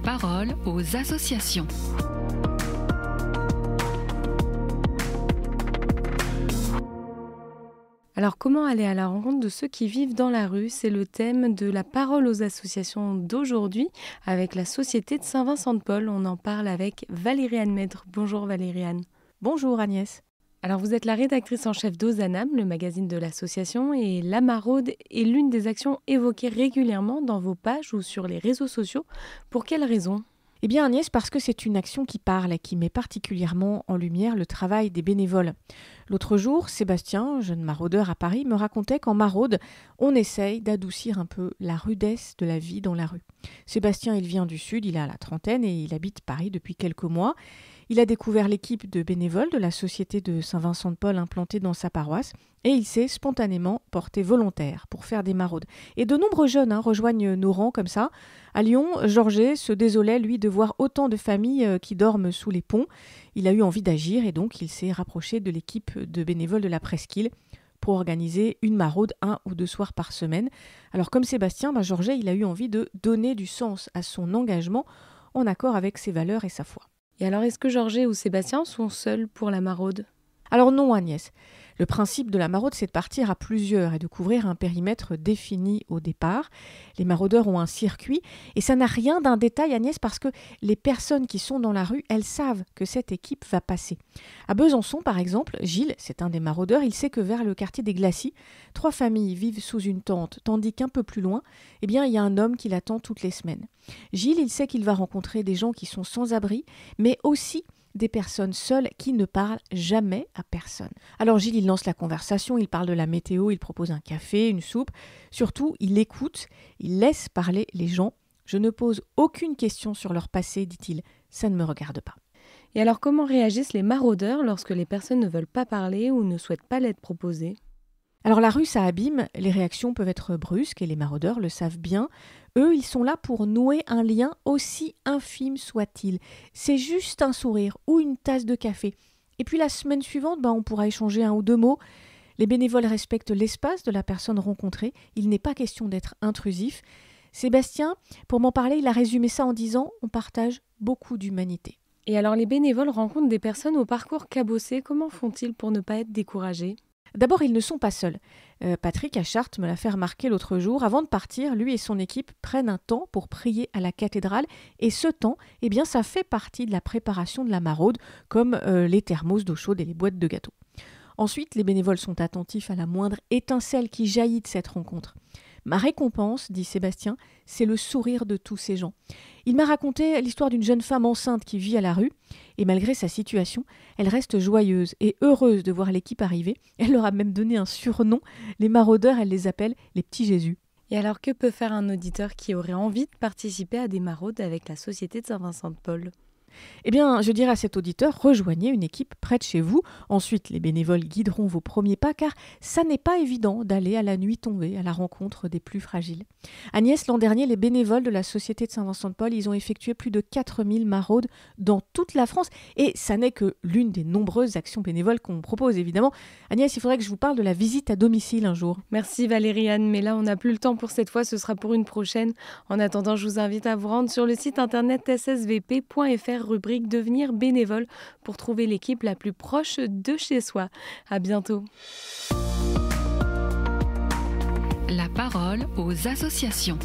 parole aux associations. Alors, comment aller à la rencontre de ceux qui vivent dans la rue? C'est le thème de la parole aux associations d'aujourd'hui avec la Société de Saint-Vincent-de-Paul. On en parle avec Valériane Maître. Bonjour Valériane. Bonjour Agnès. Alors, vous êtes la rédactrice en chef d'Ozanam, le magazine de l'association, et la maraude est l'une des actions évoquées régulièrement dans vos pages ou sur les réseaux sociaux. Pour quelles raisons? Eh bien Agnès, parce que c'est une action qui parle et qui met particulièrement en lumière le travail des bénévoles. L'autre jour, Sébastien, jeune maraudeur à Paris, me racontait qu'en maraude, on essaye d'adoucir un peu la rudesse de la vie dans la rue. Sébastien, il vient du Sud, il a la trentaine et il habite Paris depuis quelques mois. Il a découvert l'équipe de bénévoles de la Société de Saint-Vincent-de-Paul implantée dans sa paroisse et il s'est spontanément porté volontaire pour faire des maraudes. Et de nombreux jeunes rejoignent nos rangs comme ça. À Lyon, Georges se désolait, lui, de voir autant de familles qui dorment sous les ponts. Il a eu envie d'agir et donc il s'est rapproché de l'équipe de bénévoles de la Presqu'île pour organiser une maraude 1 ou 2 soirs par semaine. Alors comme Sébastien, Georges, il a eu envie de donner du sens à son engagement en accord avec ses valeurs et sa foi. Et alors, est-ce que Georges ou Sébastien sont seuls pour la maraude? Alors non Agnès, le principe de la maraude c'est de partir à plusieurs et de couvrir un périmètre défini au départ. Les maraudeurs ont un circuit et ça n'a rien d'un détail Agnès parce que les personnes qui sont dans la rue, elles savent que cette équipe va passer. À Besançon par exemple, Gilles, c'est un des maraudeurs, il sait que vers le quartier des Glacis, 3 familles vivent sous une tente, tandis qu'un peu plus loin, il y a un homme qui l'attend toutes les semaines. Gilles, il sait qu'il va rencontrer des gens qui sont sans abri, mais aussi des personnes seules qui ne parlent jamais à personne. Alors Gilles, il lance la conversation, il parle de la météo, il propose un café, une soupe. Surtout, il écoute, il laisse parler les gens. Je ne pose aucune question sur leur passé, dit-il. Ça ne me regarde pas. Et alors, comment réagissent les maraudeurs lorsque les personnes ne veulent pas parler ou ne souhaitent pas l'aide proposée? Alors la rue, ça abîme, les réactions peuvent être brusques et les maraudeurs le savent bien. Eux, ils sont là pour nouer un lien aussi infime soit-il. C'est juste un sourire ou une tasse de café. Et puis la semaine suivante, on pourra échanger 1 ou 2 mots. Les bénévoles respectent l'espace de la personne rencontrée. Il n'est pas question d'être intrusif. Sébastien, pour m'en parler, il a résumé ça en disant « on partage beaucoup d'humanité ». Et alors les bénévoles rencontrent des personnes au parcours cabossé. Comment font-ils pour ne pas être découragés? D'abord, ils ne sont pas seuls. Patrick à Chartres me l'a fait remarquer l'autre jour. Avant de partir, lui et son équipe prennent un temps pour prier à la cathédrale. Et ce temps, ça fait partie de la préparation de la maraude, comme les thermos d'eau chaude et les boîtes de gâteaux. Ensuite, les bénévoles sont attentifs à la moindre étincelle qui jaillit de cette rencontre. Ma récompense, dit Sébastien, c'est le sourire de tous ces gens. Il m'a raconté l'histoire d'une jeune femme enceinte qui vit à la rue et malgré sa situation, elle reste joyeuse et heureuse de voir l'équipe arriver. Elle leur a même donné un surnom. Les maraudeurs, elle les appelle les petits Jésus. Et alors, que peut faire un auditeur qui aurait envie de participer à des maraudes avec la Société de Saint-Vincent-de-Paul? Je dirais à cet auditeur, rejoignez une équipe près de chez vous. Ensuite, les bénévoles guideront vos premiers pas car ça n'est pas évident d'aller à la nuit tombée à la rencontre des plus fragiles. Agnès, l'an dernier, les bénévoles de la Société de Saint-Vincent-de-Paul, ils ont effectué plus de 4000 maraudes dans toute la France et ça n'est que l'une des nombreuses actions bénévoles qu'on propose évidemment. Agnès, il faudrait que je vous parle de la visite à domicile un jour. Merci Valériane, mais là on n'a plus le temps pour cette fois, ce sera pour une prochaine. En attendant, je vous invite à vous rendre sur le site internet ssvp.fr rubrique devenir bénévole pour trouver l'équipe la plus proche de chez soi. À bientôt. La parole aux associations.